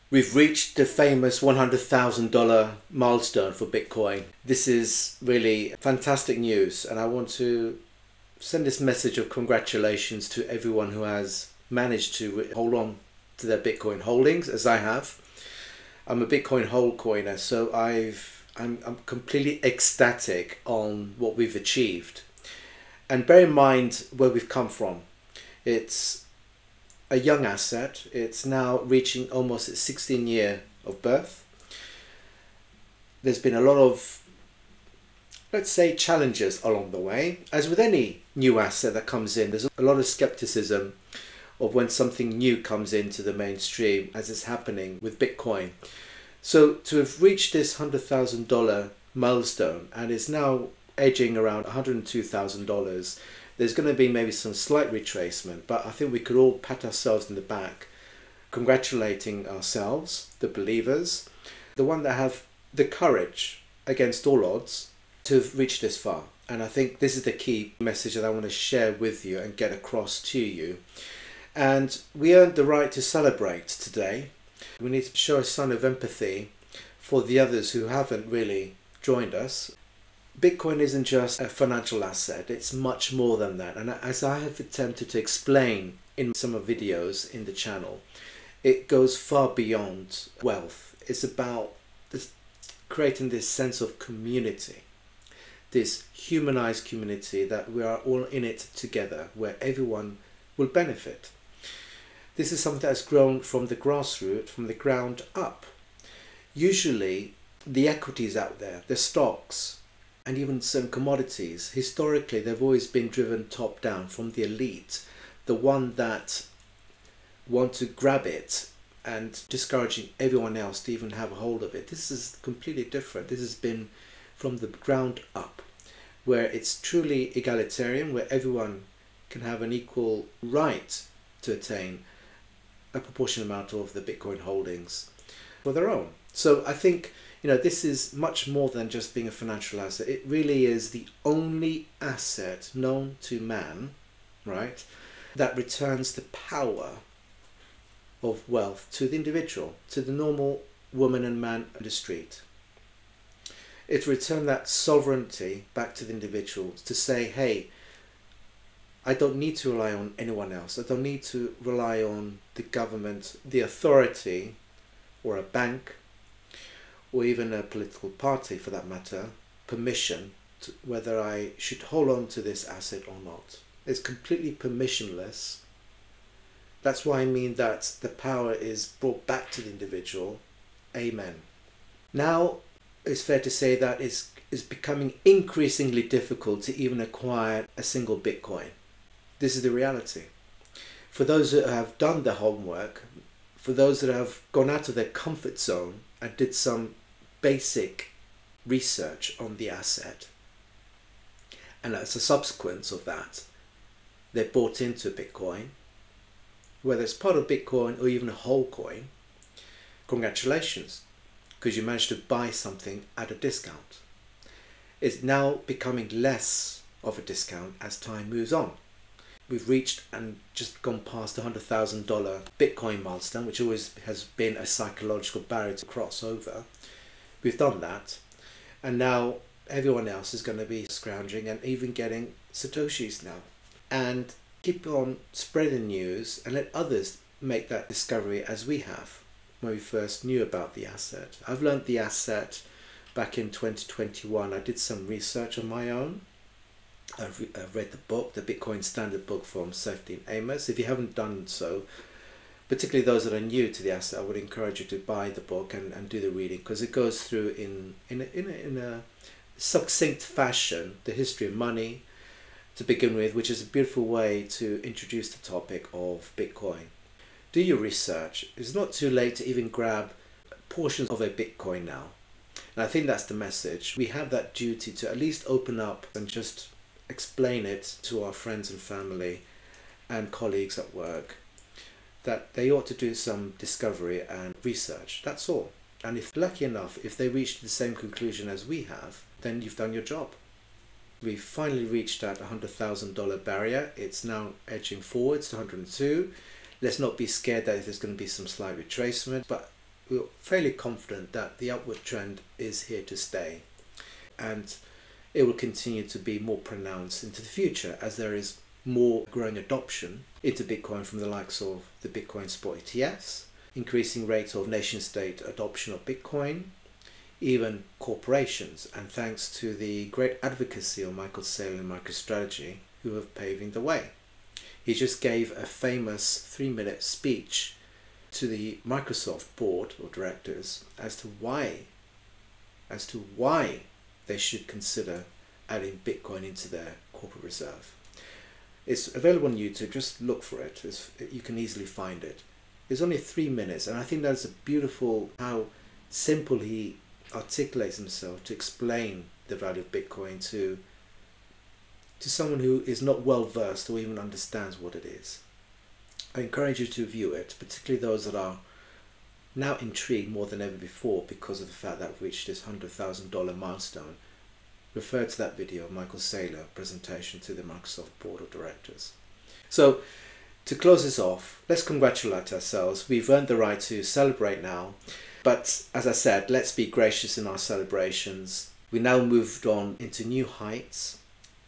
We've reached the famous $100,000 milestone for Bitcoin. This is really fantastic news, and I want to send this message of congratulations to everyone who has managed to hold on to their Bitcoin holdings, as I have. I'm a Bitcoin coiner, so I'm completely ecstatic on what we've achieved. And bear in mind where we've come from. It's a young asset. It's now reaching almost its 16th year of birth. There's been a lot of, let's say, challenges along the way. As with any new asset that comes in, there's a lot of skepticism of when something new comes into the mainstream, as is happening with Bitcoin. So to have reached this $100,000 milestone, and it's now edging around $102,000, there's going to be maybe some slight retracement, but I think we could all pat ourselves in the back, congratulating ourselves, the believers, the one that have the courage against all odds to have reached this far. And I think this is the key message that I want to share with you and get across to you. And we earned the right to celebrate today. We need to show a sign of empathy for the others who haven't really joined us. Bitcoin isn't just a financial asset, it's much more than that. And as I have attempted to explain in some of the videos in the channel, it goes far beyond wealth. It's about creating this sense of community, this humanized community that we are all in it together, where everyone will benefit. This is something that's grown from the grassroots, from the ground up. Usually the equities out there, the stocks, and even some commodities, historically they've always been driven top down from the elite, the one that want to grab it and discouraging everyone else to even have a hold of it. This is completely different. This has been from the ground up, where it's truly egalitarian, where everyone can have an equal right to attain a proportionate amount of the Bitcoin holdings for their own. So I think, you know, this is much more than just being a financial asset. It really is the only asset known to man, right, that returns the power of wealth to the individual, to the normal woman and man on the street. It returns that sovereignty back to the individual to say, hey, I don't need to rely on anyone else. I don't need to rely on the government, the authority, or a bank, or even a political party for that matter, permission to whether I should hold on to this asset or not. It's completely permissionless. That's why I mean that the power is brought back to the individual. Amen. Now, it's fair to say that it's becoming increasingly difficult to even acquire a single Bitcoin. This is the reality. For those that have done the homework, for those that have gone out of their comfort zone and did some basic research on the asset, and as a subsequence of that, they bought into Bitcoin, whether it's part of Bitcoin or even a whole coin, congratulations, because you managed to buy something at a discount. It's now becoming less of a discount as time moves on. We've reached and just gone past the $100,000 Bitcoin milestone, which always has been a psychological barrier to cross over. We've done that, and now everyone else is going to be scrounging and even getting Satoshis now. And keep on spreading news and let others make that discovery as we have when we first knew about the asset. I've learned the asset back in 2021. I did some research on my own. I've read the book, the Bitcoin Standard book from Safety and Amos. If you haven't done so, particularly those that are new to the asset, I would encourage you to buy the book and do the reading, because it goes through in a succinct fashion the history of money to begin with, which is a beautiful way to introduce the topic of Bitcoin. Do your research. It's not too late to even grab portions of a Bitcoin now. And I think that's the message. We have that duty to at least open up and just explain it to our friends and family and colleagues at work, that they ought to do some discovery and research. That's all. And if lucky enough, if they reach the same conclusion as we have, then you've done your job. We've finally reached that $100,000 barrier. It's now edging forwards to 102. Let's not be scared that there's going to be some slight retracement, but we're fairly confident that the upward trend is here to stay, and it will continue to be more pronounced into the future as there is more growing adoption into Bitcoin from the likes of the Bitcoin spot ETFs, increasing rates of nation state adoption of Bitcoin, even corporations, and thanks to the great advocacy of Michael Saylor and MicroStrategy, who have paving the way. He just gave a famous 3-minute speech to the Microsoft board of directors as to why they should consider adding Bitcoin into their corporate reserve. It's available on YouTube, just look for it. You can easily find it. It's only 3 minutes, and I think that's a beautiful how simple he articulates himself to explain the value of Bitcoin to someone who is not well versed or even understands what it is. I encourage you to view it, particularly those that are now intrigued more than ever before because of the fact that we've reached this $100,000 milestone. Refer to that video of Michael Saylor presentation to the Microsoft Board of Directors. So to close this off, let's congratulate ourselves. We've earned the right to celebrate now. But as I said, let's be gracious in our celebrations. We now moved on into new heights,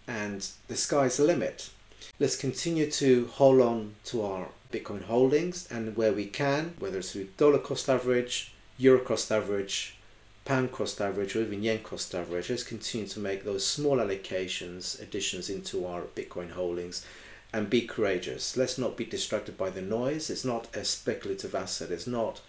and the sky's the limit. Let's continue to hold on to our Bitcoin holdings, and where we can, whether it's through dollar cost average, euro cost average, pound cost average, or even yen cost average, let's continue to make those small allocations, additions into our Bitcoin holdings, and be courageous. Let's not be distracted by the noise. It's not a speculative asset. It's not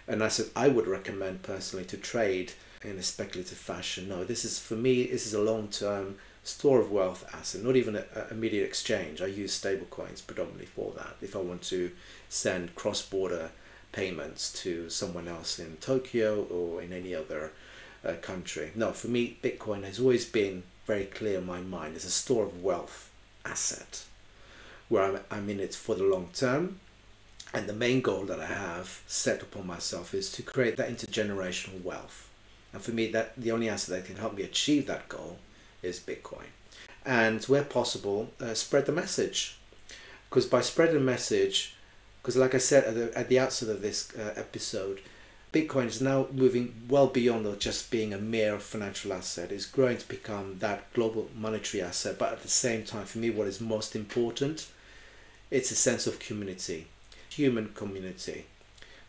an asset I would recommend personally to trade in a speculative fashion. No, this is, for me, this is a long-term store of wealth asset, not even an immediate exchange. I use stablecoins predominantly for that. If I want to send cross-border payments to someone else in Tokyo or in any other country. No, for me, Bitcoin has always been very clear in my mind. It's a store of wealth asset where I'm in it for the long term. And the main goal that I have set upon myself is to create that intergenerational wealth. And for me, that the only asset that can help me achieve that goal is Bitcoin. And where possible, spread the message. Because by spreading the message, because like I said at the outset of this episode, Bitcoin is now moving well beyond just being a mere financial asset. It's growing to become that global monetary asset. But at the same time, for me, what is most important, it's a sense of community, human community,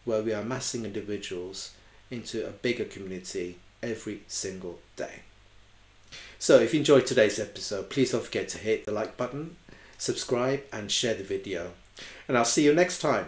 where we are amassing individuals into a bigger community every single day. So if you enjoyed today's episode, please don't forget to hit the like button, subscribe, and share the video. And I'll see you next time.